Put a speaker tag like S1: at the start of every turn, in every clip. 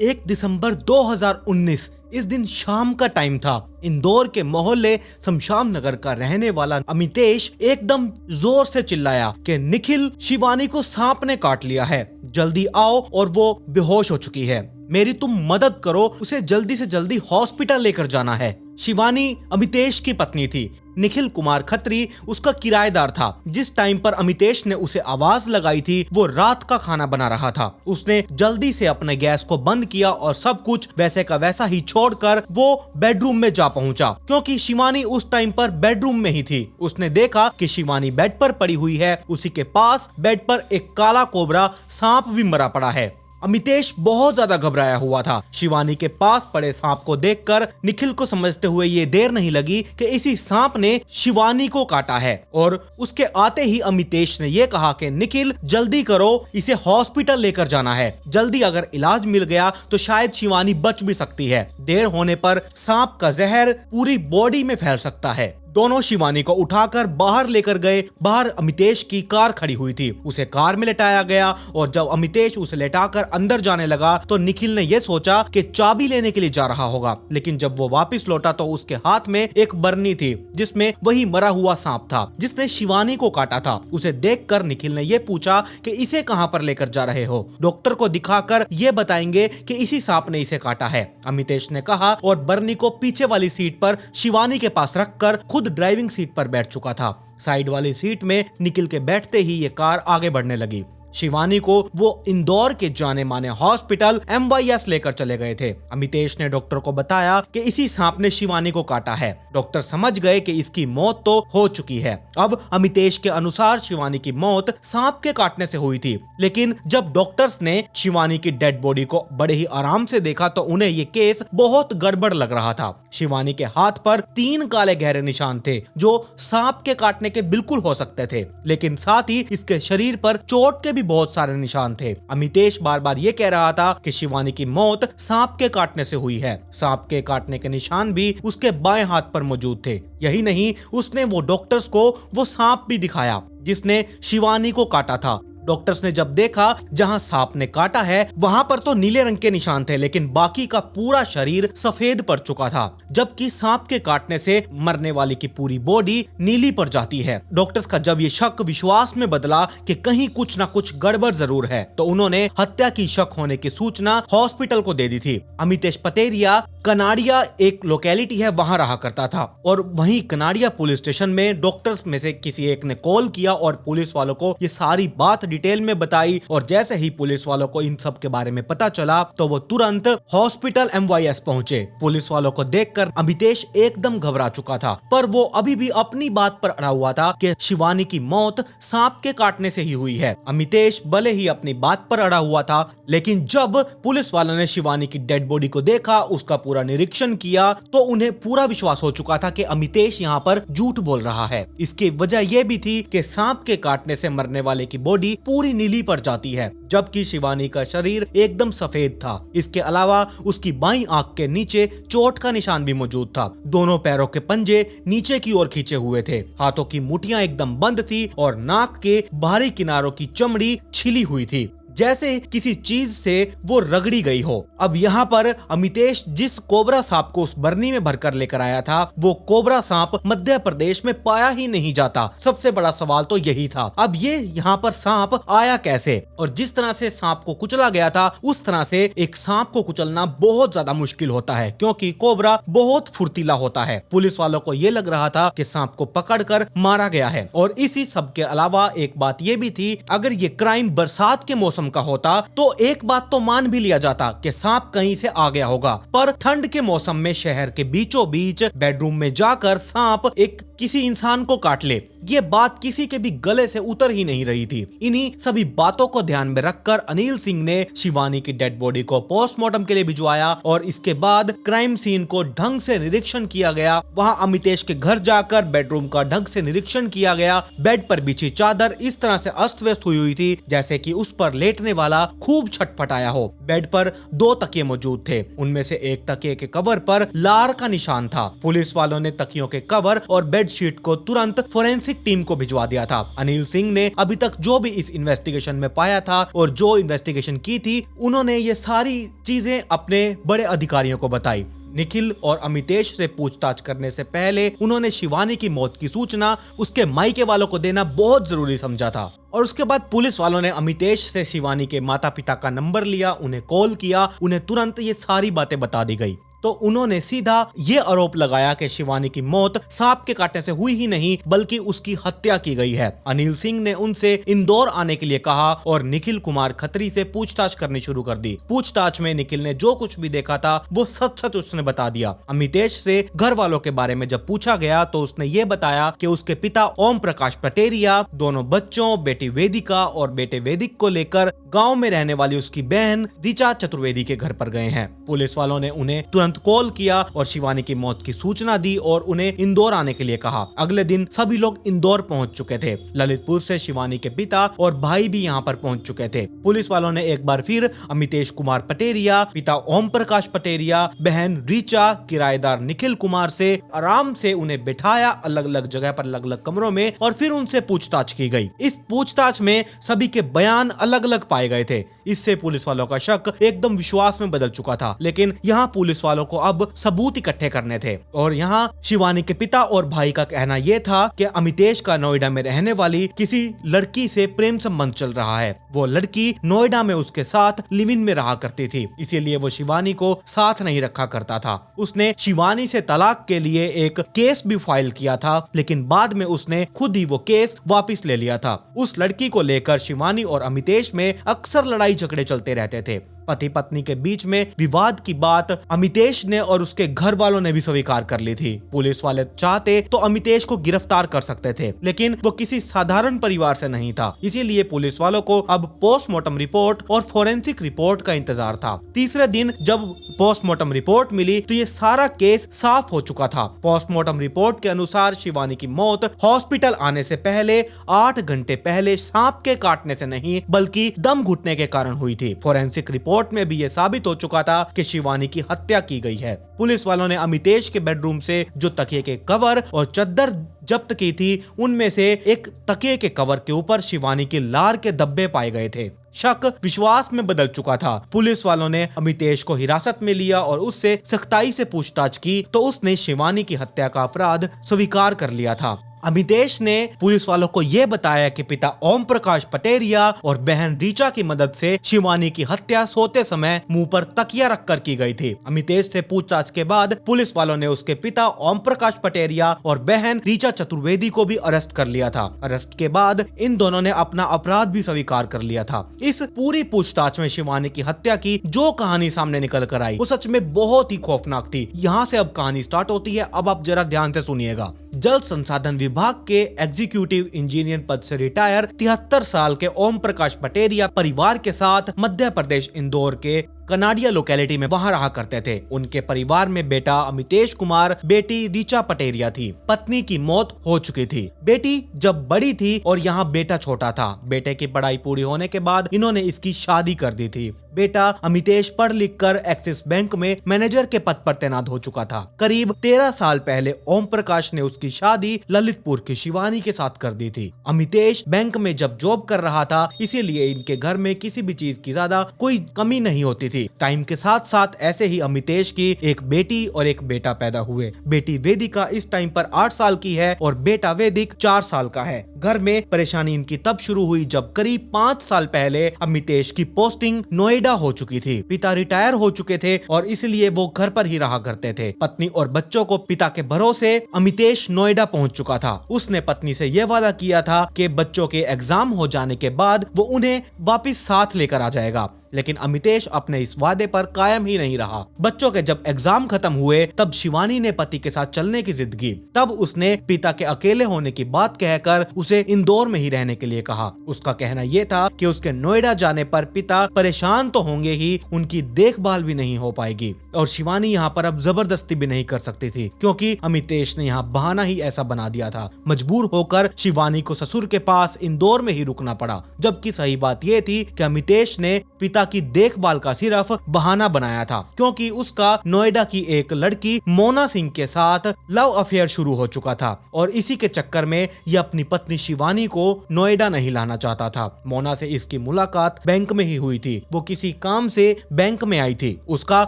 S1: 1 दिसंबर 2019 इस दिन शाम का टाइम था। इंदौर के मोहल्ले शमशाम नगर का रहने वाला अमितेश एकदम जोर से चिल्लाया कि निखिल, शिवानी को सांप ने काट लिया है, जल्दी आओ और वो बेहोश हो चुकी है, मेरी तुम मदद करो, उसे जल्दी से जल्दी हॉस्पिटल लेकर जाना है। शिवानी अमितेश की पत्नी थी। निखिल कुमार खत्री उसका किराएदार था। जिस टाइम पर अमितेश ने उसे आवाज लगाई थी वो रात का खाना बना रहा था। उसने जल्दी से अपने गैस को बंद किया और सब कुछ वैसे का वैसा ही छोड़कर वो बेडरूम में जा पहुंचा, क्योंकि शिवानी उस टाइम पर बेडरूम में ही थी। उसने देखा कि शिवानी बेड पर पड़ी हुई है, उसी के पास बेड पर एक काला कोबरा सांप भी मरा पड़ा है। अमितेश बहुत ज्यादा घबराया हुआ था। शिवानी के पास पड़े सांप को देखकर निखिल को समझते हुए ये देर नहीं लगी कि इसी सांप ने शिवानी को काटा है, और उसके आते ही अमितेश ने ये कहा कि निखिल जल्दी करो, इसे हॉस्पिटल लेकर जाना है, जल्दी अगर इलाज मिल गया तो शायद शिवानी बच भी सकती है, देर होने पर सांप का जहर पूरी बॉडी में फैल सकता है। दोनों शिवानी को उठाकर बाहर लेकर गए। बाहर अमितेश की कार खड़ी हुई थी, उसे कार में लेटाया गया, और जब अमितेश उसे लेटाकर अंदर जाने लगा तो निखिल ने यह सोचा कि चाबी लेने के लिए जा रहा होगा, लेकिन जब वो वापस लौटा तो उसके हाथ में एक बरनी थी जिसमें वही मरा हुआ सांप था जिसने शिवानी को काटा था। उसे देखकर निखिल ने यह पूछा कि इसे कहां पर लेकर जा रहे हो, डॉक्टर को दिखाकर ये बताएंगे कि इसी सांप ने इसे काटा है, अमितेश ने कहा, और बरनी को पीछे वाली सीट पर शिवानी के पास रखकर खुद ड्राइविंग सीट पर बैठ चुका था। साइड वाली सीट में निखिल के बैठते ही ये कार आगे बढ़ने लगी। शिवानी को वो इंदौर के जाने माने हॉस्पिटल MYS लेकर चले गए थे। अमितेश ने डॉक्टर को बताया कि इसी सांप ने शिवानी को काटा है। डॉक्टर समझ गए कि इसकी मौत तो हो चुकी है। अब अमितेश के अनुसार शिवानी की मौत सांप के काटने से हुई थी, लेकिन जब डॉक्टर्स ने शिवानी की डेड बॉडी को बड़े ही आराम से देखा तो उन्हें ये केस बहुत गड़बड़ लग रहा था। शिवानी के हाथ पर 3 काले गहरे निशान थे जो सांप के काटने के बिल्कुल हो सकते थे, लेकिन साथ ही इसके शरीर पर चोट के बहुत सारे निशान थे। अमितेश बार बार ये कह रहा था कि शिवानी की मौत सांप के काटने से हुई है। सांप के काटने के निशान भी उसके बाएं हाथ पर मौजूद थे। यही नहीं, उसने वो डॉक्टर्स को वो सांप भी दिखाया जिसने शिवानी को काटा था। डॉक्टर्स ने जब देखा जहां सांप ने काटा है वहां पर तो नीले रंग के निशान थे, लेकिन बाकी का पूरा शरीर सफेद पड़ चुका था, जबकि सांप के काटने से मरने वाले की पूरी बॉडी नीली पड़ जाती है। डॉक्टर्स का जब ये शक विश्वास में बदला कि कहीं कुछ ना कुछ गड़बड़ जरूर है, तो उन्होंने हत्या की शक होने की सूचना हॉस्पिटल को दे दी थी। अमितेश पतेरिया कनाडिया एक लोकेलिटी है वहां रहा करता था, और वहीं कनाडिया पुलिस स्टेशन में डॉक्टर्स में से किसी एक ने कॉल किया और पुलिस वालों को ये सारी बात डिटेल में बताई। और जैसे ही पुलिस वालों को इन सब के बारे में पता चला तो वो तुरंत हॉस्पिटल MYS पहुंचे। पुलिस वालों को देखकर अमितेश एकदम घबरा चुका था, पर वो अभी भी अपनी बात पर अड़ा हुआ था कि शिवानी की मौत सांप के काटने से ही हुई है। अमितेश भले ही अपनी बात पर अड़ा हुआ था, लेकिन जब पुलिस वालों ने शिवानी की डेड बॉडी को देखा, उसका पूरा निरीक्षण किया, तो उन्हें पूरा विश्वास हो चुका था कि अमितेश यहाँ पर झूठ बोल रहा है। इसकी वजह यह भी थी कि सांप के काटने से मरने वाले की बॉडी पूरी नीली पड़ जाती है, जबकि शिवानी का शरीर एकदम सफेद था। इसके अलावा उसकी बाईं आंख के नीचे चोट का निशान भी मौजूद था। दोनों पैरों के पंजे नीचे की ओर खींचे हुए थे, हाथों की मुठियां एकदम बंद थी और नाक के बाहरी किनारों की चमड़ी छिली हुई थी, जैसे किसी चीज से वो रगड़ी गई हो। अब यहाँ पर अमितेश जिस कोबरा सांप को उस बरनी में भरकर लेकर आया था, वो कोबरा सांप मध्य प्रदेश में पाया ही नहीं जाता। सबसे बड़ा सवाल तो यही था। अब ये यहाँ पर सांप आया कैसे? और जिस तरह से सांप को कुचला गया था, उस तरह से एक सांप को कुचलना बहुत ज्यादा मुश्किल होता है, क्योंकि कोबरा बहुत फुर्तीला होता है। पुलिस वालों को ये लग रहा था कि सांप को पकड़कर मारा गया है। और इसी सब के अलावा एक बात ये भी थी, अगर ये क्राइम बरसात के मौसम का होता तो एक बात तो मान भी लिया जाता कि सांप कहीं से आ गया होगा, पर ठंड के मौसम में शहर के बीचों बीच बेडरूम में जाकर सांप एक किसी इंसान को काट ले, ये बात किसी के भी गले से उतर ही नहीं रही थी। इन्हीं सभी बातों को ध्यान में रखकर अनिल सिंह ने शिवानी की डेड बॉडी को पोस्टमार्टम के लिए भिजवाया, और इसके बाद क्राइम सीन को ढंग से निरीक्षण किया गया। वहां अमितेश के घर जाकर बेडरूम का ढंग से निरीक्षण किया गया। बेड पर बिछी चादर इस तरह से अस्त व्यस्त हुई थी जैसे कि उस पर लेटने वाला खूब छटपटाया हो। बेड पर 2 तकिए मौजूद थे, उनमें से एक तकिए के कवर पर लार का निशान था। पुलिस वालों ने तकियों के कवर और बेडशीट को तुरंत फोरेंसिक फॉरेंसिक टीम को भिजवा दिया था। अनिल सिंह ने अभी तक जो भी इस इन्वेस्टिगेशन में पाया था और जो इन्वेस्टिगेशन की थी, उन्होंने ये सारी चीजें अपने बड़े अधिकारियों को बताई। निखिल और अमितेश से पूछताछ करने से पहले उन्होंने शिवानी की मौत की सूचना उसके मायके वालों को देना बहुत जरूरी समझा था। और उसके बाद पुलिस वालों ने अमितेश से शिवानी के माता पिता का नंबर लिया, उन्हें कॉल किया, उन्हें तुरंत ये सारी बातें बता दी गई। तो उन्होंने सीधा ये आरोप लगाया कि शिवानी की मौत सांप के काटने से हुई ही नहीं बल्कि उसकी हत्या की गई है। अनिल सिंह ने उनसे इंदौर आने के लिए कहा और निखिल कुमार खत्री से पूछताछ करनी शुरू कर दी। पूछताछ में निखिल ने जो कुछ भी देखा था वो सच सच उसने बता दिया। अमितेश से घर वालों के बारे में जब पूछा गया तो उसने ये बताया कि उसके पिता ओम प्रकाश पटेरिया दोनों बच्चों बेटी वेदिका और बेटे वैदिक को लेकर गाँव में रहने वाली उसकी बहन ऋचा चतुर्वेदी के घर पर गए हैं। पुलिस वालों ने उन्हें तुरंत कॉल किया और शिवानी की मौत की सूचना दी और उन्हें इंदौर आने के लिए कहा। अगले दिन सभी लोग इंदौर पहुंच चुके थे। ललितपुर से शिवानी के पिता और भाई भी यहां पर पहुंच चुके थे। पुलिस वालों ने एक बार फिर अमितेश कुमार पटेरिया, पिता ओम प्रकाश पटेरिया, बहन ऋचा, किराएदार निखिल कुमार से आराम से उन्हें बिठाया अलग अलग जगह पर, अलग अलग कमरों में, और फिर उनसे पूछताछ की गई। इस पूछताछ में सभी के बयान अलग अलग पाए गए थे। इससे पुलिस वालों का शक एकदम विश्वास में बदल चुका था। लेकिन यहाँ पुलिस वालों को अब सबूत इकट्ठे करने थे और यहाँ शिवानी के पिता और भाई का कहना यह था कि अमितेश का नोएडा में रहने वाली किसी लड़की से प्रेम संबंध चल रहा है। वो लड़की नोएडा में उसके साथ लिव इन में रहा करती थी, इसीलिए वो शिवानी को साथ नहीं रखा करता था। उसने शिवानी से तलाक के लिए एक केस भी फाइल किया था, लेकिन बाद में उसने खुद ही वो केस वापस ले लिया था। उस लड़की को लेकर शिवानी और अमितेश में अक्सर लड़ाई झगड़े चलते रहते थे। पति पत्नी के बीच में विवाद की बात अमितेश ने और उसके घर वालों ने भी स्वीकार कर ली थी। पुलिस वाले चाहते तो अमितेश को गिरफ्तार कर सकते थे, लेकिन वो किसी साधारण परिवार से नहीं था, इसीलिए पुलिस वालों को अब पोस्टमार्टम रिपोर्ट और फोरेंसिक रिपोर्ट का इंतजार था। तीसरे दिन जब पोस्टमार्टम रिपोर्ट मिली तो ये सारा केस साफ हो चुका था। पोस्टमार्टम रिपोर्ट के अनुसार शिवानी की मौत हॉस्पिटल आने से पहले 8 घंटे पहले सांप के काटने से नहीं बल्कि दम घुटने के कारण हुई थी। फोरेंसिक रिपोर्ट में भी यह साबित हो चुका था कि शिवानी की हत्या की गई है। पुलिस वालों ने अमितेश के बेडरूम से जो तकिए के कवर और चद्दर जब्त की थी, उनमें से एक तकिए के कवर के ऊपर शिवानी के लार के धब्बे पाए गए थे। शक विश्वास में बदल चुका था। पुलिस वालों ने अमितेश को हिरासत में लिया और उससे सख्ताई से पूछताछ की तो उसने शिवानी की हत्या का अपराध स्वीकार कर लिया था। अमितेश ने पुलिस वालों को यह बताया कि पिता ओम प्रकाश पटेरिया और बहन ऋचा की मदद से शिवानी की हत्या सोते समय मुंह पर तकिया रखकर की गई थी। अमितेश से पूछताछ के बाद पुलिस वालों ने उसके पिता ओम प्रकाश पटेरिया और बहन ऋचा चतुर्वेदी को भी अरेस्ट कर लिया था। अरेस्ट के बाद इन दोनों ने अपना अपराध भी स्वीकार कर लिया था। इस पूरी पूछताछ में शिवानी की हत्या की जो कहानी सामने निकल कर आई वो सच में बहुत ही खौफनाक थी। यहाँ से अब कहानी स्टार्ट होती है। अब आप जरा ध्यान से सुनिएगा। जल संसाधन विभाग के एग्जीक्यूटिव इंजीनियर पद से रिटायर 73 साल के ओम प्रकाश पटेरिया परिवार के साथ मध्य प्रदेश इंदौर के कनाडिया लोकेलिटी में वहां रहा करते थे। उनके परिवार में बेटा अमितेश कुमार, बेटी ऋचा पटेरिया थी। पत्नी की मौत हो चुकी थी। बेटी जब बड़ी थी और यहाँ बेटा छोटा था। बेटे की पढ़ाई पूरी होने के बाद इन्होंने इसकी शादी कर दी थी। बेटा अमितेश पढ़ लिख कर एक्सिस बैंक में मैनेजर के पद पर तैनात हो चुका था। करीब 13 साल पहले ओम प्रकाश ने उसकी शादी ललितपुर की शिवानी के साथ कर दी थी। अमितेश बैंक में जब जॉब कर रहा था, इसीलिए इनके घर में किसी भी चीज की ज्यादा कोई कमी नहीं होती थी। टाइम के साथ साथ ऐसे ही अमितेश की एक बेटी और एक बेटा पैदा हुए। बेटी वेदिका इस टाइम पर 8 साल की है और बेटा वैदिक 4 साल का है। घर में परेशानी इनकी तब शुरू हुई जब करीब 5 साल पहले अमितेश की पोस्टिंग नोएडा हो चुकी थी। पिता रिटायर हो चुके थे और इसलिए वो घर पर ही रहा करते थे। पत्नी और बच्चों को पिता के भरोसे अमितेश नोएडा पहुंच चुका था। उसने पत्नी से यह वादा किया था कि बच्चों के एग्जाम हो जाने के बाद वो उन्हें वापस साथ लेकर आ जाएगा, लेकिन अमितेश अपने इस वादे पर कायम ही नहीं रहा। बच्चों के जब एग्जाम खत्म हुए तब शिवानी ने पति के साथ चलने की जिद की। तब उसने पिता के अकेले होने की बात कहकर उसे उसे इंदौर में ही रहने के लिए कहा। उसका कहना यह था कि उसके नोएडा जाने पर पिता परेशान तो होंगे ही, उनकी देखभाल भी नहीं हो पाएगी और शिवानी यहाँ पर अब जबरदस्ती भी नहीं कर सकती थी क्योंकि अमितेश ने यहाँ बहाना ही ऐसा बना दिया था। मजबूर होकर शिवानी को ससुर के पास इंदौर में ही रुकना पड़ा, जबकि सही बात यह थी कि अमितेश ने पिता की देखभाल का सिर्फ बहाना बनाया था क्योंकि उसका नोएडा की एक लड़की मोना सिंह के साथ लव अफेयर शुरू हो चुका था और इसी के चक्कर में यह अपनी पत्नी शिवानी को नोएडा नहीं लाना चाहता था। मोना से इसकी मुलाकात बैंक में ही हुई थी। वो किसी काम से बैंक में आई थी। उसका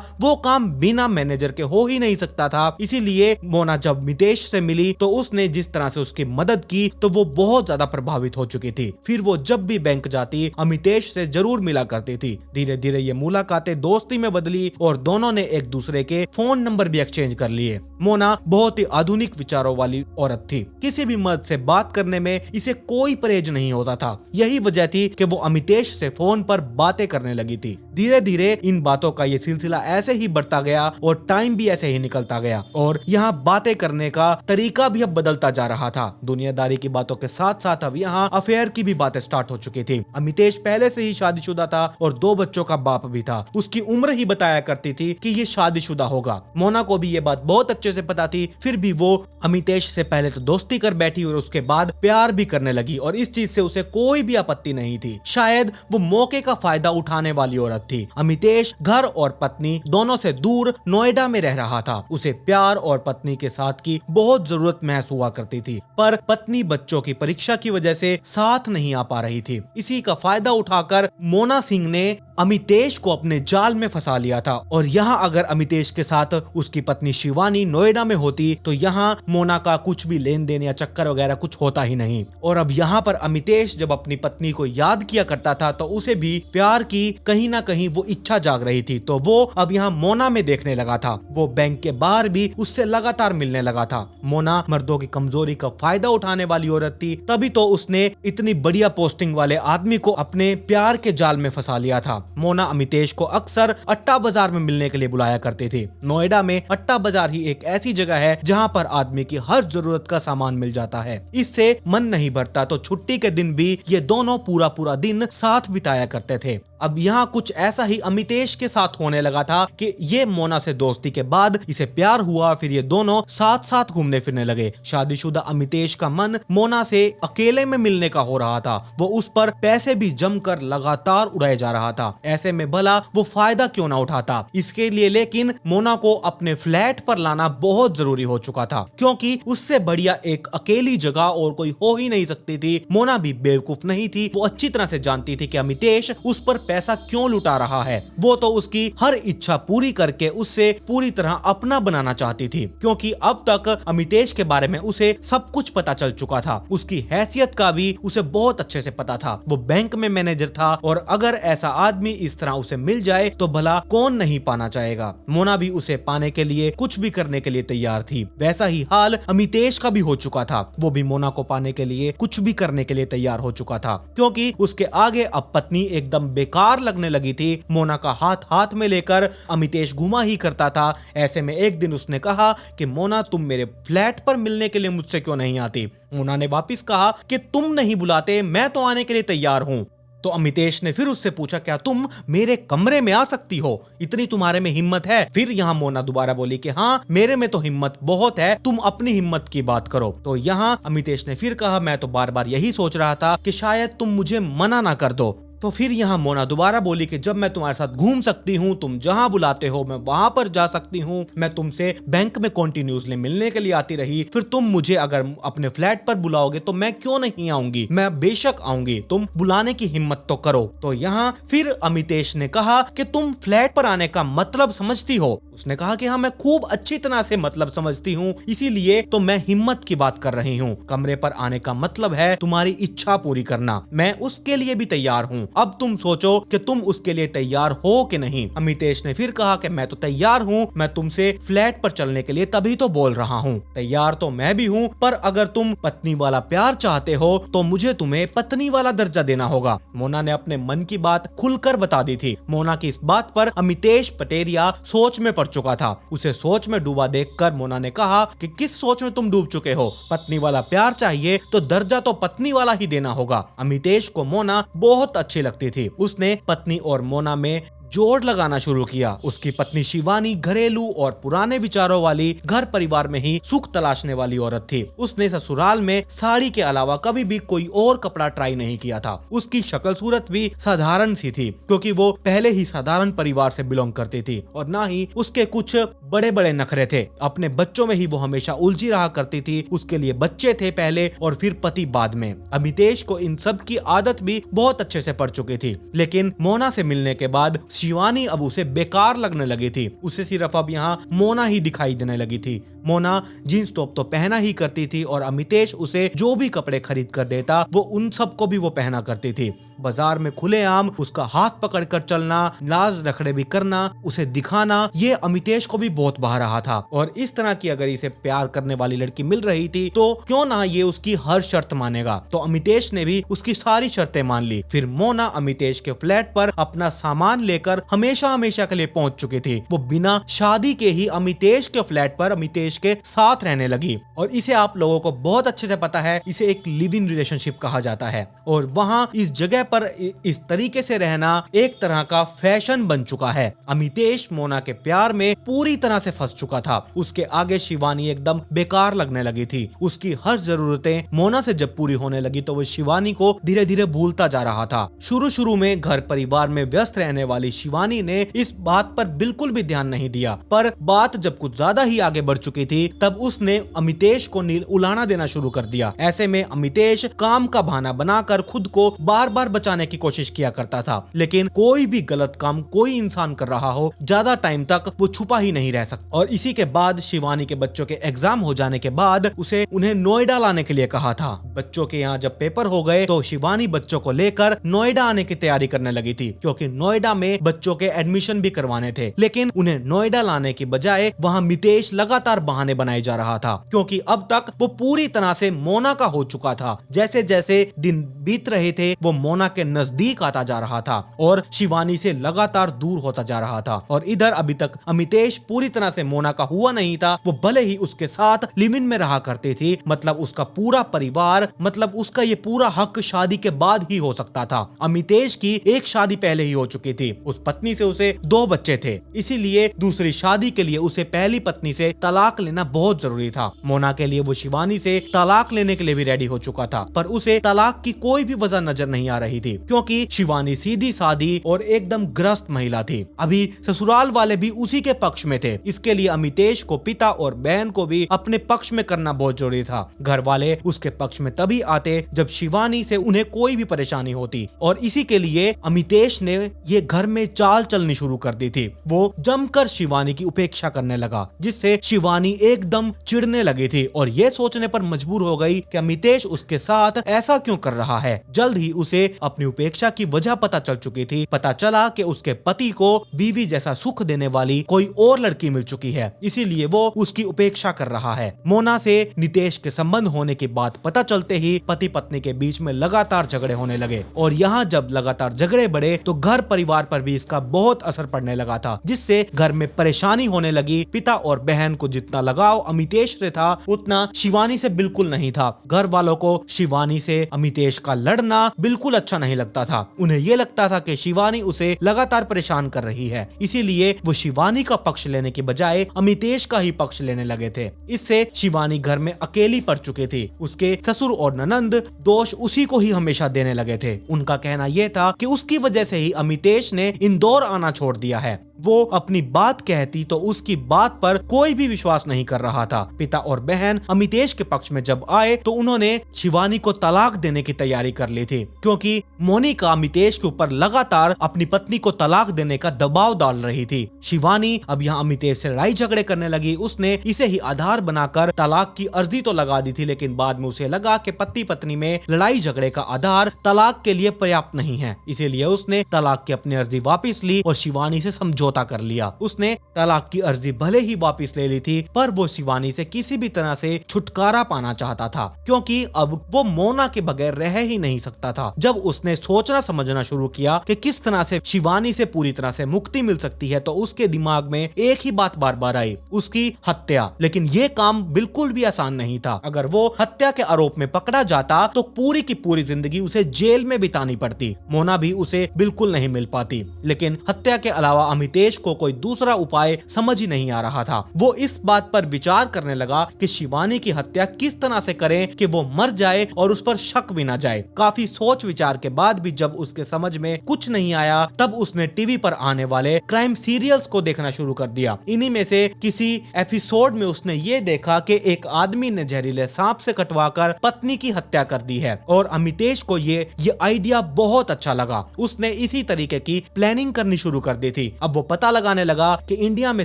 S1: वो काम बिना मैनेजर के हो ही नहीं सकता था, इसीलिए मोना जब अमितेश से मिली तो उसने जिस तरह से उसकी मदद की तो वो बहुत ज्यादा प्रभावित हो चुकी थी। फिर वो जब भी बैंक जाती अमितेश से जरूर मिला करती थी। धीरे धीरे ये मुलाकातें दोस्ती में बदली और दोनों ने एक दूसरे के फोन नंबर भी एक्सचेंज कर लिए। मोना बहुत ही आधुनिक विचारों वाली औरत थी। किसी भी मर्द से बात करने में इसे कोई परहेज नहीं होता था। यही वजह थी कि वो अमितेश से फोन पर बातें करने लगी थी। धीरे धीरे इन बातों का ये सिलसिला ऐसे ही बढ़ता गया और टाइम भी ऐसे ही निकलता गया और यहाँ बातें करने का तरीका भी अब बदलता जा रहा था। दुनियादारी की बातों के साथ साथ अब यहाँ अफेयर की भी बातें स्टार्ट हो चुकी थी। अमितेश पहले से ही शादीशुदा था और 2 बच्चों का बाप भी था। उसकी उम्र ही बताया करती थी कि ये शादीशुदा होगा। मोना को भी ये बात बहुत अच्छे से पता थी, फिर भी वो अमितेश से पहले तो दोस्ती कर बैठी और उसके बाद प्यार भी करने लगी और इस चीज से उसे कोई भी आपत्ति नहीं थी। शायद वो मौके का फायदा उठाने वाली औरत थी। अमितेश घर और पत्नी दोनों से दूर नोएडा में रह रहा था। उसे प्यार और पत्नी के साथ की बहुत जरूरत महसूस हुआ करती थी, पर पत्नी बच्चों की परीक्षा की वजह से साथ नहीं आ पा रही थी। इसी का फायदा उठाकर मोना सिंह ने अमितेश को अपने जाल में फंसा लिया था और यहाँ अगर अमितेश के साथ उसकी पत्नी शिवानी नोएडा में होती तो यहाँ मोना का कुछ भी लेन देन या चक्कर वगैरह कुछ होता ही नहीं। और अब यहाँ पर अमितेश जब अपनी पत्नी को याद किया करता था तो उसे भी प्यार की कहीं ना कहीं वो इच्छा जाग रही थी, तो वो अब यहाँ मोना में देखने लगा था। वो बैंक के बाहर भी उससे लगातार मिलने लगा था। मोना मर्दों की कमजोरी का फायदा उठाने वाली औरत थी, तभी तो उसने इतनी बढ़िया पोस्टिंग वाले आदमी को अपने प्यार के जाल में फंसा लिया था। मोना अमितेश को अक्सर अट्टा बाजार में मिलने के लिए बुलाया करती थी। नोएडा में अट्टा बाजार ही एक ऐसी जगह है जहां पर आदमी की हर जरूरत का सामान मिल जाता है। इससे मन नहीं भरता तो छुट्टी के दिन भी ये दोनों पूरा पूरा दिन साथ बिताया करते थे। अब यहाँ कुछ ऐसा ही अमितेश के साथ होने लगा था कि ये मोना से दोस्ती के बाद इसे प्यार हुआ, फिर ये दोनों साथ साथ घूमने फिरने लगे। शादीशुदा अमितेश का मन मोना से अकेले में मिलने का हो रहा था। वो उस पर पैसे भी जमकर लगातार उड़ाए जा रहा था। ऐसे में भला वो फायदा क्यों ना उठाता इसके लिए, लेकिन मोना को अपने फ्लैट पर लाना बहुत जरूरी हो चुका था क्योंकि उससे बढ़िया एक अकेली जगह और कोई हो ही नहीं सकती थी। मोना भी बेवकूफ नहीं थी। वो अच्छी तरह से जानती थी कि अमितेश उस पर पैसा क्यों लुटा रहा है। वो तो उसकी हर इच्छा पूरी करके उससे पूरी तरह अपना बनाना चाहती थी क्योंकि अब तक अमितेश के बारे में उसे सब कुछ पता चल चुका था। उसकी हैसियत का भी उसे बहुत अच्छे से पता था। वो बैंक में मैनेजर था और अगर ऐसा आदमी इस तरह उसे मिल जाए तो भला कौन नहीं पाना चाहेगा। मोना भी उसे पाने के लिए कुछ भी करने के लिए तैयार थी। वैसा ही हाल अमितेश का भी हो चुका था। वो भी मोना को पाने के लिए कुछ भी करने के लिए तैयार हो चुका था क्योंकि उसके आगे अब पत्नी एकदम बेकार लगने लगी थी। मोना का हाथ हाथ में लेकर अमितेश घुमा ही करता था। ऐसे में एक दिन उसने कहा कि मोना तुम मेरे फ्लैट पर मिलने के लिए मुझसे क्यों नहीं आती। मोना ने वापस कहा कि तुम नहीं बुलाते मैं तो आने के लिए तैयार हूँ। तो अमितेश ने फिर उससे पूछा क्या तुम मेरे कमरे में आ सकती हो, इतनी तुम्हारे में हिम्मत है। फिर यहाँ मोना दोबारा बोली कि हाँ मेरे में तो हिम्मत बहुत है, तुम अपनी हिम्मत की बात करो। तो यहाँ अमितेश ने फिर कहा मैं तो बार बार यही सोच रहा था कि शायद तुम मुझे मना ना कर दो। तो फिर यहाँ मोना दोबारा बोली कि जब मैं तुम्हारे साथ घूम सकती हूँ, तुम जहाँ बुलाते हो मैं वहां पर जा सकती हूँ। मैं तुमसे बैंक में कॉन्टिन्यूसली मिलने के लिए आती रही, फिर तुम मुझे अगर अपने फ्लैट पर बुलाओगे तो मैं क्यों नहीं आऊंगी, मैं बेशक आऊंगी, तुम बुलाने की हिम्मत तो करो। तो यहाँ फिर अमितेश ने कहा कि तुम फ्लैट पर आने का मतलब समझती हो। उसने कहा कि हाँ मैं खूब अच्छी तरह से मतलब समझती हूँ, इसीलिए तो मैं हिम्मत की बात कर रही हूँ। कमरे पर आने का मतलब है तुम्हारी इच्छा पूरी करना, मैं उसके लिए भी तैयार हूँ। अब तुम सोचो कि तुम उसके लिए तैयार हो कि नहीं। अमितेश ने फिर कहा कि मैं तो तैयार हूँ, मैं तुमसे फ्लैट पर चलने के लिए तभी तो बोल रहा हूँ। तैयार तो मैं भी हूँ, पर अगर तुम पत्नी वाला प्यार चाहते हो तो मुझे तुम्हें पत्नी वाला दर्जा देना होगा। मोना ने अपने मन की बात खुलकर बता दी थी। मोना की इस बात पर अमितेश पटेरिया सोच में पड़ चुका था। उसे सोच में डूबा देखकर मोना ने कहा कि किस सोच में तुम डूब चुके हो? पत्नी वाला प्यार चाहिए तो दर्जा तो पत्नी वाला ही देना होगा। अमितेश को मोना बहुत अच्छी लगती थी। उसने पत्नी और मोना में जोड़ लगाना शुरू किया। उसकी पत्नी शिवानी घरेलू और पुराने विचारों वाली, घर परिवार में ही सुख तलाशने वाली औरत थी। उसने ससुराल में साड़ी के अलावा कभी भी कोई और कपड़ा ट्राई नहीं किया था। उसकी शक्ल सूरत भी साधारण सी थी, क्योंकि वो पहले ही साधारण परिवार से बिलोंग करती थी और ना ही उसके कुछ बड़े बड़े नखरे थे। अपने बच्चों में ही वो हमेशा उलझी रहा करती थी। उसके लिए बच्चे थे पहले और फिर पति बाद में। अमितेश को इन सब की आदत भी बहुत अच्छे से पड़ चुकी थी, लेकिन मोना से मिलने के बाद शिवानी अब उसे बेकार लगने लगी थी। उसे सिर्फ अब यहाँ मोना ही दिखाई देने लगी थी। मोना जींस टॉप तो पहना ही करती थी और अमितेश उसे जो भी कपड़े खरीद कर देता वो उन सबको भी वो पहना करती थी। बाजार में खुलेआम उसका हाथ पकड़कर चलना, लाज रखड़े भी करना, उसे दिखाना, ये अमितेश को भी बहुत भा रहा था। और इस तरह की अगर इसे प्यार करने वाली लड़की मिल रही थी तो क्यों ना ये उसकी हर शर्त मानेगा। तो अमितेश ने भी उसकी सारी शर्तें मान ली। फिर मोना अमितेश के फ्लैट पर अपना सामान लेकर हमेशा हमेशा के लिए पहुंच चुकी थी। वो बिना शादी के ही अमितेश के फ्लैट पर अमितेश के साथ रहने लगी। और इसे आप लोगों को बहुत अच्छे से पता है, इसे एक लिव इन रिलेशनशिप कहा जाता है। और वहां इस जगह पर इस तरीके से रहना एक तरह का फैशन बन चुका है। अमितेश मोना के प्यार में पूरी तरह से फंस चुका था। उसके आगे शिवानी एकदम बेकार लगने लगी थी। उसकी हर जरूरतें मोना से जब पूरी होने लगी तो वो शिवानी को धीरे धीरे भूलता जा रहा था। शुरू में घर परिवार में व्यस्त रहने वाली शिवानी ने इस बात पर बिल्कुल भी ध्यान नहीं दिया, पर बात जब कुछ ज्यादा ही आगे बढ़ चुकी थी तब उसने अमितेश को नील उलाना देना शुरू कर दिया। ऐसे में अमितेश काम का बहाना बनाकर खुद को बार बार बचाने की कोशिश किया करता था, लेकिन कोई भी गलत काम कोई इंसान कर रहा हो ज्यादा टाइम तक वो छुपा ही नहीं रह सकता। और इसी के बाद शिवानी के बच्चों के एग्जाम हो जाने के बाद उसे उन्हें नोएडा लाने के लिए कहा था। बच्चों के यहाँ जब पेपर हो गए तो शिवानी बच्चों को लेकर नोएडा आने की तैयारी करने लगी थी, क्योंकि नोएडा में बच्चों के एडमिशन भी करवाने थे। लेकिन उन्हें नोएडा लाने की बजाय वहाँ मितेश लगातार बहाने बनाए जा रहा था, क्योंकि अब तक वो पूरी तरह से मोना का हो चुका था। जैसे जैसे दिन बीत रहे थे वो मोना के नजदीक आता जा रहा था और शिवानी से लगातार दूर होता जा रहा था। और इधर अभी तक अमितेश पूरी तरह से मोना का हुआ नहीं था। वो भले ही उसके साथ लिव इन में रहा करती थी, मतलब उसका पूरा परिवार, मतलब उसका ये पूरा हक शादी के बाद ही हो सकता था। अमितेश की एक शादी पहले ही हो चुकी थी। उस पत्नी से उसे 2 बच्चे थे, इसीलिए दूसरी शादी के लिए उसे पहली पत्नी से तलाक लेना बहुत जरूरी था। मोना के लिए वो शिवानी से तलाक लेने के लिए भी रेडी हो चुका था, पर उसे तलाक की कोई भी वजह नजर नहीं आ रही थी, क्योंकि शिवानी सीधी सादी और एकदम ग्रस्त महिला थी। अभी ससुराल वाले भी उसी के पक्ष में थे। इसके लिए अमितेश को पिता और बहन को भी अपने पक्ष में करना बहुत जरूरी था। घर वाले उसके पक्ष में तभी आते जब शिवानी से उन्हें कोई भी परेशानी होती, और इसी के लिए अमितेश ने ये घर में चाल चलनी शुरू कर दी थी। वो जमकर शिवानी की उपेक्षा करने लगा, जिससे शिवानी एकदम चिढ़ने लगी थी और ये सोचने पर मजबूर हो गई कि अमितेश उसके साथ ऐसा क्यों कर रहा है। जल्द ही उसे अपनी उपेक्षा की वजह पता चल चुकी थी। पता चला कि उसके पति को बीवी जैसा सुख देने वाली कोई और लड़की मिल चुकी है, इसीलिए वो उसकी उपेक्षा कर रहा है। मोना से नितेश के संबंध होने की बात पता चलते ही पति पत्नी के बीच में लगातार झगड़े होने लगे, और यहाँ जब लगातार झगड़े बढ़े तो घर परिवार पर भी इसका बहुत असर पड़ने लगा था, जिससे घर में परेशानी होने लगी। पिता और बहन को जितना लगाव अमितेश से था उतना शिवानी से बिल्कुल नहीं था। घर वालों को शिवानी से अमितेश का लड़ना बिल्कुल अच्छा नहीं लगता था। उन्हें यह लगता था कि शिवानी उसे लगातार परेशान कर रही है, इसीलिए वो शिवानी का पक्ष लेने की बजाय अमितेश का ही पक्ष लेने लगे थे। इससे शिवानी घर में अकेली पड़ चुकी थी। उसके ससुर और ननंद दोष उसी को ही हमेशा देने लगे थे। उनका कहना यह था कि उसकी वजह से ही अमितेश ने इंदौर आना छोड़ दिया है। वो अपनी बात कहती तो उसकी बात पर कोई भी विश्वास नहीं कर रहा था। पिता और बहन अमितेश के पक्ष में जब आए तो उन्होंने शिवानी को तलाक देने की तैयारी कर ली थी, क्योंकि मोनिका अमितेश के ऊपर लगातार अपनी पत्नी को तलाक देने का दबाव डाल रही थी। शिवानी अब यहाँ अमितेश से लड़ाई झगड़े करने लगी। उसने इसे ही आधार बनाकर तलाक की अर्जी तो लगा दी थी, लेकिन बाद में उसे लगा कि पति पत्नी में लड़ाई झगड़े का आधार तलाक के लिए पर्याप्त नहीं है, इसीलिए उसने तलाक की अपनी अर्जी वापस ली और शिवानी से समझौता कर लिया। उसने तलाक की अर्जी भले ही वापस ले ली थी, पर वो शिवानी से किसी भी तरह से छुटकारा पाना चाहता था, क्योंकि अब वो मोना के बगैर रह ही नहीं सकता था। जब उसने सोचना समझना शुरू किया कि किस तरह से शिवानी से पूरी तरह से मुक्ति मिल सकती है, तो उसके दिमाग में एक ही बात बार बार आई, उसकी हत्या। लेकिन ये काम बिल्कुल भी आसान नहीं था। अगर वो हत्या के आरोप में पकड़ा जाता तो पूरी की पूरी जिंदगी उसे जेल में बितानी पड़ती। मोना भी उसे बिल्कुल नहीं मिल पाती। लेकिन हत्या के अलावा अमितेश को कोई दूसरा उपाय समझ ही नहीं आ रहा था। वो इस बात पर विचार करने लगा कि शिवानी की हत्या किस तरह से करें कि वो मर जाए और उस पर शक भी ना जाए। काफी सोच विचार के बाद भी जब उसके समझ में कुछ नहीं आया, तब उसने टीवी पर आने वाले क्राइम सीरियल्स को देखना शुरू कर दिया। इन्हीं में से किसी एपिसोड में उसने ये देखा कि एक आदमी ने जहरीले सांप से कटवाकर पत्नी की हत्या कर दी है, और अमितेश को ये आइडिया बहुत अच्छा लगा। उसने इसी तरीके की प्लानिंग करनी शुरू कर दी थी। अब वो पता लगाने लगा कि इंडिया में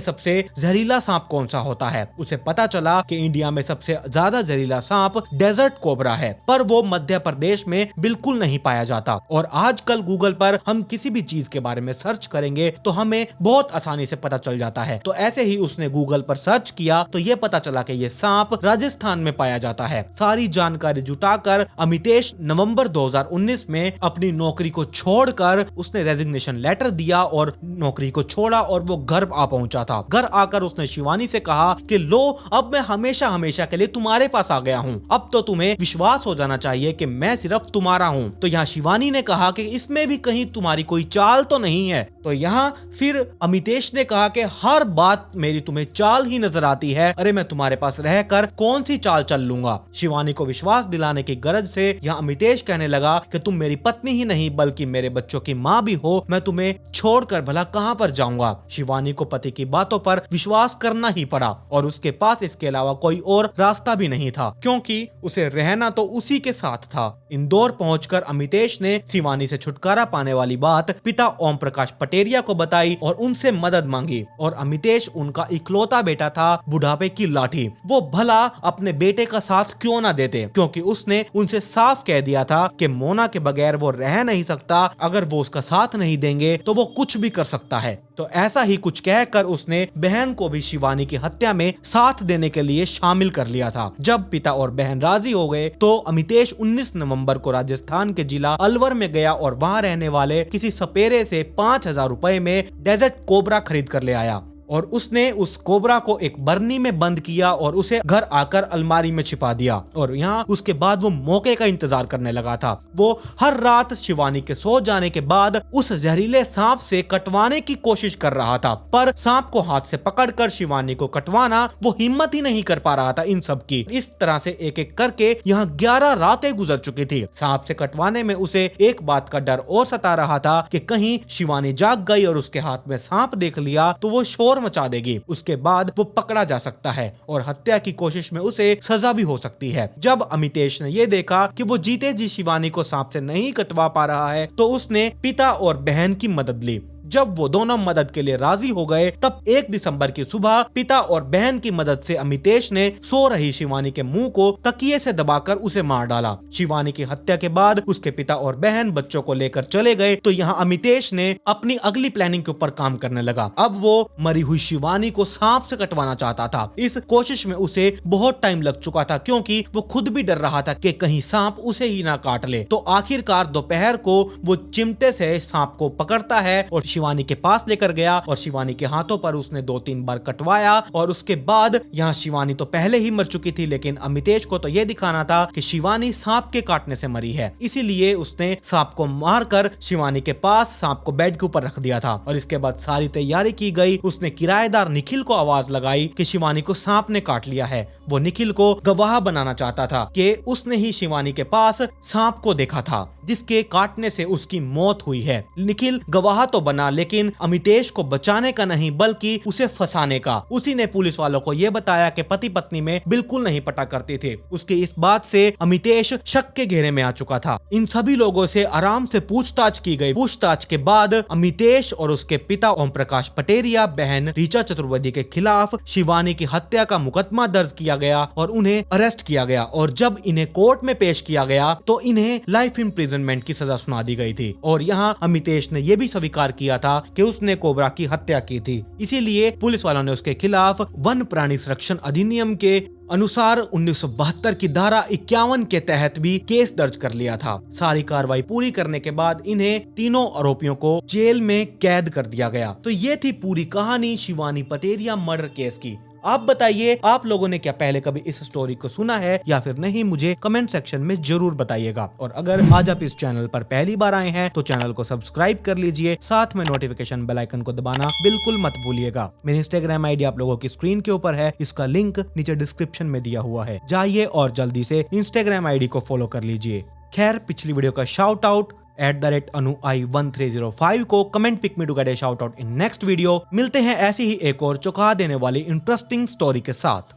S1: सबसे जहरीला सांप कौन सा होता है। उसे पता चला कि इंडिया में सबसे ज्यादा जहरीला सांप डेजर्ट कोबरा है, पर वो मध्य प्रदेश में बिल्कुल नहीं पाया जाता। और आजकल गूगल पर हम किसी भी चीज के बारे में सर्च करेंगे तो हमें बहुत आसानी से पता चल जाता है। तो ऐसे ही उसने गूगल पर सर्च किया तो ये पता चला कि ये सांप राजस्थान में पाया जाता है। सारी जानकारी जुटाकर अमितेश नवंबर 2019 में अपनी नौकरी को छोड़कर उसने रेजिग्नेशन लेटर दिया और नौकरी को छोड़ा, और वो घर आ पहुंचा था। घर आकर उसने शिवानी से कहा कि लो, अब मैं हमेशा हमेशा के लिए तुम्हारे पास आ गया हूँ। अब तो तुम्हें विश्वास हो जाना चाहिए कि मैं सिर्फ तुम्हारा हूँ। तो यहाँ शिवानी ने कहा कि इसमें भी कहीं तुम्हारी कोई चाल तो नहीं है। तो यहाँ फिर अमितेश ने कहा कि हर बात मेरी तुम्हें चाल ही नजर आती है। अरे मैं तुम्हारे पास रहकर कौन सी चाल चल लूंगा। शिवानी को विश्वास दिलाने की गरज से यहाँ अमितेश कहने लगा कि तुम मेरी पत्नी ही नहीं बल्कि मेरे बच्चों की माँ भी हो। मैं तुम्हें छोड़कर भला कहाँ पर जाऊंगा। शिवानी को पति की बातों पर विश्वास करना ही पड़ा, और उसके पास इसके अलावा कोई और रास्ता भी नहीं था, क्योंकि उसे रहना तो उसी के साथ था। इंदौर पहुंचकर अमितेश ने शिवानी से छुटकारा पाने वाली बात पिता ओम प्रकाश पटेरिया को बताई और उनसे मदद मांगी। और अमितेश उनका इकलौता बेटा था, बुढ़ापे की लाठी। वो भला अपने बेटे का साथ क्यों ना देते, क्योंकि उसने उनसे साफ कह दिया था कि मोना के बगैर वो रह नहीं सकता। अगर वो उसका साथ नहीं देंगे तो वो कुछ भी कर सकता है। तो ऐसा ही कुछ कहकर उसने बहन को भी शिवानी की हत्या में साथ देने के लिए शामिल कर लिया था। जब पिता और बहन राजी हो गए तो अमितेश 19 नवंबर को राजस्थान के जिला अलवर में गया और वहां रहने वाले किसी सपेरे से 5,000 रुपए में डेजर्ट कोबरा खरीद कर ले आया, और उसने उस कोबरा को एक बरनी में बंद किया और उसे घर आकर अलमारी में छिपा दिया। और यहाँ उसके बाद वो मौके का इंतजार करने लगा था। वो हर रात शिवानी के सो जाने के बाद उस जहरीले सांप से कटवाने की कोशिश कर रहा था, पर सांप को हाथ से पकड़कर शिवानी को कटवाना वो हिम्मत ही नहीं कर पा रहा था इन सब की। इस तरह से एक एक करके यहाँ 11 रातें गुजर चुकी थी। सांप से कटवाने में उसे एक बात का डर और सता रहा था कि कहीं शिवानी जाग गई और उसके हाथ में सांप देख लिया तो वो शोर मचा देगी। उसके बाद वो पकड़ा जा सकता है और हत्या की कोशिश में उसे सजा भी हो सकती है। जब अमितेश ने ये देखा कि वो जीते जी शिवानी को सांप से नहीं कटवा पा रहा है, तो उसने पिता और बहन की मदद ली। जब वो दोनों मदद के लिए राजी हो गए, तब 1 दिसंबर की सुबह पिता और बहन की मदद से अमितेश ने सो रही शिवानी के मुंह को तकिए से दबाकर उसे मार डाला। शिवानी की हत्या के बाद उसके पिता और बहन बच्चों को लेकर चले गए। तो यहाँ अमितेश ने अपनी अगली प्लानिंग के ऊपर काम करने लगा। अब वो मरी हुई शिवानी को सांप से कटवाना चाहता था। इस कोशिश में उसे बहुत टाइम लग चुका था, क्योंकि वो खुद भी डर रहा था कि कहीं सांप उसे ही ना काट ले। तो आखिरकार दोपहर को वो चिमटे से सांप को पकड़ता है और शिवानी के पास लेकर गया और शिवानी के हाथों पर उसने 2-3 बार कटवाया। और उसके बाद यहाँ शिवानी तो पहले ही मर चुकी थी, लेकिन अमितेश को तो ये दिखाना था कि शिवानी सांप के काटने से मरी है। इसीलिए उसने सांप को मारकर शिवानी के पास सांप को बेड के ऊपर रख दिया था। और इसके बाद सारी तैयारी की गई। उसने किराएदार निखिल को आवाज लगाई कि शिवानी को सांप ने काट लिया है। वो निखिल को गवाह बनाना चाहता था कि उसने ही शिवानी के पास सांप को देखा था। जिसके काटने से उसकी मौत हुई है। निखिल गवाह तो बना, लेकिन अमितेश को बचाने का नहीं बल्कि उसे फंसाने का। उसी ने पुलिस वालों को यह बताया कि पति पत्नी में बिल्कुल नहीं पटा करते थे। उसकी इस बात से अमितेश शक के घेरे में आ चुका था। इन सभी लोगों से आराम से पूछताछ की गई। पूछताछ के बाद अमितेश और उसके पिता ओम प्रकाश पटेरिया, बहन ऋचा चतुर्वेदी के खिलाफ शिवानी की हत्या का मुकदमा दर्ज किया गया और उन्हें अरेस्ट किया गया। और जब इन्हें कोर्ट में पेश किया गया तो इन्हें लाइफ इम्प्रिजनमेंट की सजा सुना दी गई थी। और यहाँ अमितेश ने यह भी स्वीकार किया था कि उसने कोबरा की हत्या की थी। इसीलिए पुलिस वालों ने उसके खिलाफ वन प्राणी संरक्षण अधिनियम के अनुसार 1972 की धारा 51 के तहत भी केस दर्ज कर लिया था। सारी कार्रवाई पूरी करने के बाद इन्हें तीनों आरोपियों को जेल में कैद कर दिया गया। तो ये थी पूरी कहानी शिवानी पटेरिया मर्डर केस की। आप बताइए, आप लोगों ने क्या पहले कभी इस स्टोरी को सुना है या फिर नहीं? मुझे कमेंट सेक्शन में जरूर बताइएगा। और अगर आज आप इस चैनल पर पहली बार आए हैं तो चैनल को सब्सक्राइब कर लीजिए, साथ में नोटिफिकेशन बेल आइकन को दबाना बिल्कुल मत भूलिएगा। मेरी इंस्टाग्राम आईडी आप लोगों की स्क्रीन के ऊपर है, इसका लिंक नीचे डिस्क्रिप्शन में दिया हुआ है। जाइए और जल्दी से इंस्टाग्राम आईडी को फॉलो कर लीजिए। खैर, पिछली वीडियो का शाउट आउट @anuai1305 को comment pick me to get a shout out in next video. मिलते हैं ऐसी ही एक और चौंका देने वाली इंटरेस्टिंग स्टोरी के साथ।